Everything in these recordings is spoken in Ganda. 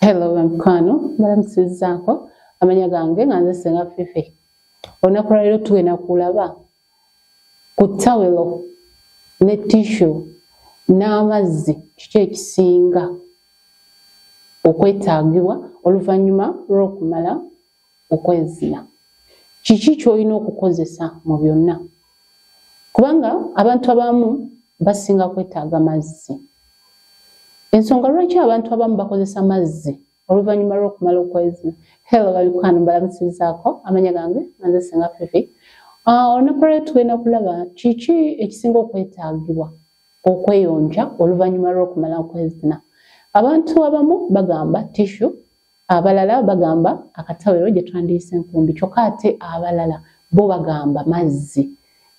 Hello mkwano, mulamusizzaako amanya gange nga nze Ssenga Fifi. Olunaku lwa leero tugenda kulaba ku ttawero ne tissue n'amazzi kiki ekisinga okwetaagibwa oluvannyuma lw'okumala okwezina. Kiki ky'olina okukozesa mu byonna? Kubanga abantu abamu basinga kwetaaga mazzi. Ensonga lwaki abantu abamu bakozesa mazzi oluvannyuma lw'okumala okwezina? Hello mkwano, mbalamusizzaako amanya gange nga nze Ssenga Fifi. Olunaku lwa leero tugenda kulaba kiki ekisinga okwetaagibwa okweyonja oluvannyuma lw'okumala okwezina. Abantu abamu bagamba tissue, abalala bagamba akatawero gye twandiyise enkumbi, kyokka ate abalala bo bagamba mazzi.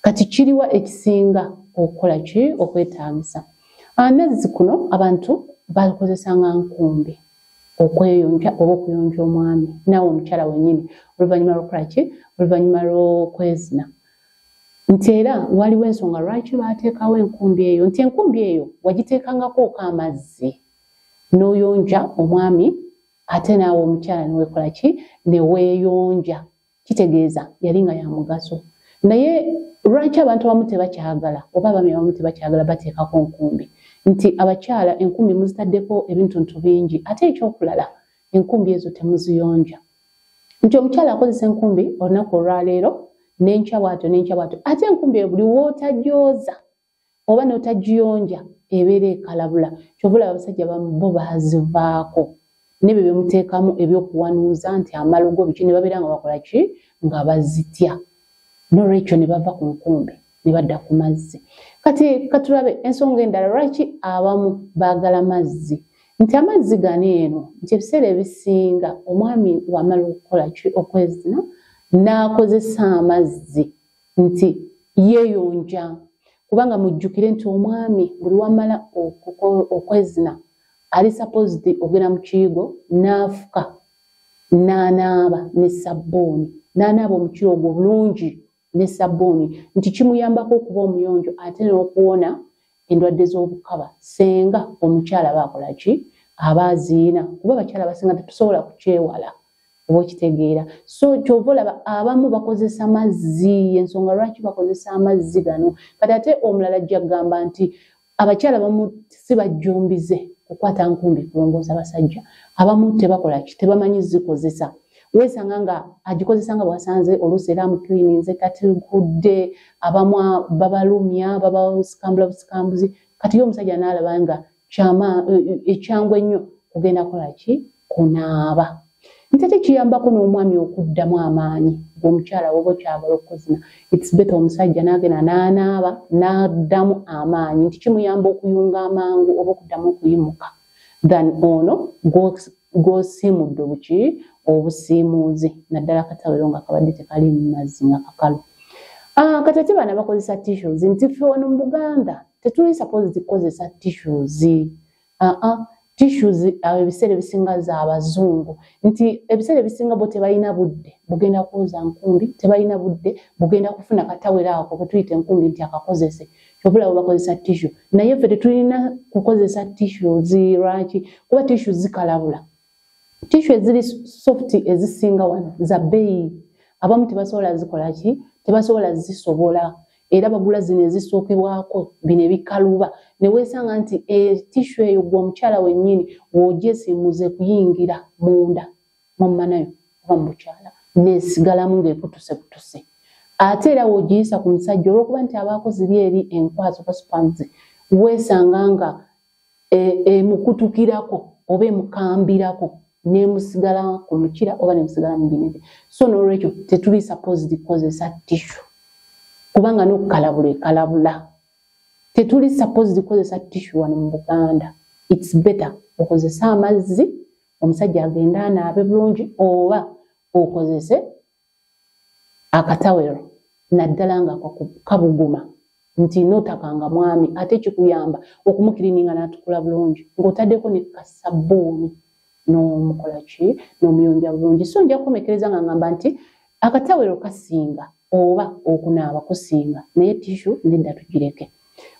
Kati kiriwa ekisinga okukola ki okwetaagisa? Amazzi kuno abantu bakozesanga nkumbi okweyonja oba okuyonja omwami naawe omukyala wennyini oluvannyuma lw'okukola ki? Oluvannyuma lw'okwezina. Nti era waliwo ensonga lwaki baateekawo enkumbi eyo, nti enkumbi eyo wagiteekangako amazzi n'oyonja omwami ate naawe omukyala neweekola ki? Neweeyonja. Kitegeeza yali nga ya mugaso. Naye lwaki abantu abamu tebakyagala oba abaami abamu tebakyagala bateekako nkumbi? Nti abakyala enkumbi muzitaddeko ebintuntu bingi, ate ekyokulala enkumbi ezo temuziyonja. Nti omukyala akozesa enkumbi olunaku olwaleero n'enkya bw'atyo n'enkya bw'atyo, ate enkumbi eyo buli w'otagyoza oba n'otagiyonja ebeera ekalabula. Kyovula abasajja bamu bo baazivaako n'ebyo bye muteekamu ebyokuwanuuza nti amalugo biki ne babeera nga bakola ki? Nga bazitya. N'olwekyo ne bava ku nkumbi ne badda ku mazzi. Kati katulabe ensonga endala lwaki abamu baagala mazzi. Nti amazzi gano eno nti ebiseera ebisinga omwami wamala okukola ki? Okwezina n'akozesa amazzi nti yeeyonja. Kubanga mujjukire nti omwami buli wamala okwezina ali supposed ogenda mu kiyigo n'afuka n'anaaba ne sabbuuni, n'anaaba omukiyigo bulungi ne sabbuuni, nti kimuyambako okuba omuyonjo ate n'okuwona endwadde z'obukaba senga omukyala baakola ki? Aba aziina. Kuba abakyala basinga tetusobola kukyewala oba okitegeera. So kyova olaba abamu bakozesa mazzi. Ensonga lwaki bakozesa amazzi gano? Kati ate omulala ajja kugamba nti abakyala abamu si bajjumbize kukwata nkumbi kulongoosa basajja. Abamu tebakola ki? Tebamanyi zikozesa. Weesanga nga agikozesa nga bw'asanze oluusi era amukirininze tategudde, abamu babalumya babasikambula busikambuzi. Kati ye omusajja n'alaba nga ekyangu ennyo kugenda kukola ki? Kunaaba. Nti ate kiyambako n'omwami okuddamu amaanyi ng'omukyala woba okyagala okuzina. It's better omusajja n'agenda n'anaaba n'addamu amaanyi, nti kimuyamba okuyunga amangu oba okuddamu okuyimuka than ono gw'osiimudde obuki? Obusiimuuzi, naddala akatawero nga kabadde tekali mu mazzi nga kakalu. Kati ate baana bakozesa tissues. Nti ffe wano mu Buganda tetuli suppose kukozesa tissues. Tissues ebiseera ebisinga za Abazungu. Nti ebiseera ebisinga bo tebalina budde bugenda kwoza nkumbi, tebalina budde bugenda kufuna katawero ako ke tuyita enkumbi nti akakozese. Kyovula bo bakozesa tissue. Naye ffe tetulina kukozesa tissues. Lwaki? Kuba tissues zikalabula. Tissue eziri soft ezisinga wano za bbeeyi. Abamu tebasobola zikola ki? Tebasobola zisobola. Era bagula zino ezisookebwako bino ebikaluba. Ne weesanga nti tissue eyo gwe omukyala wennyini w'ogyesiimuze kuyingira munda mu mmanayo oba mu bukyala n'esigalamu ng'ekutuse. Ate era w'ogiyisa ku musajja olw'okuba nti abaako ziri eri enkwazi oba spams, weesanga nga emukutukirako oba emukambirako n'emusigala ku mukira oba n'emusigala mu binebe. So n'olwekyo tetuli supposed kukozesa tissue. Kubanga n'okukalabula ekalabula. Tetuli supposed kukozesa tissue wano mu Buganda. It's better okozesa amazzi, omusajja agenda anaabe bulungi, oba okozese akatawero naddala nga kabuguma nti n'otakanga mwami ate kikuyamba okumukirininga n'atukula bulungi ng'otaddeko ne kasabbuuni n'omukola ki? N'omuyonja bulungi. So nja kukomekereza nga ngamba nti akatawero kasinga oba okunaaba kusinga, naye tissue nedda tugireke.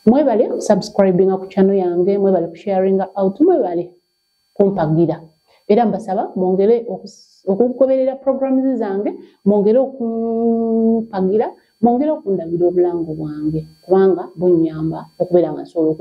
Mwebale subscribinga ku channel yange, mwebale kusharinga out, mwebale kumpagira. era mbasaba mwongere okugoberera programs zange, mwongere okumpagira, mwongere okundabira obulango bwange kubanga bunyamba okubeera nga nsobola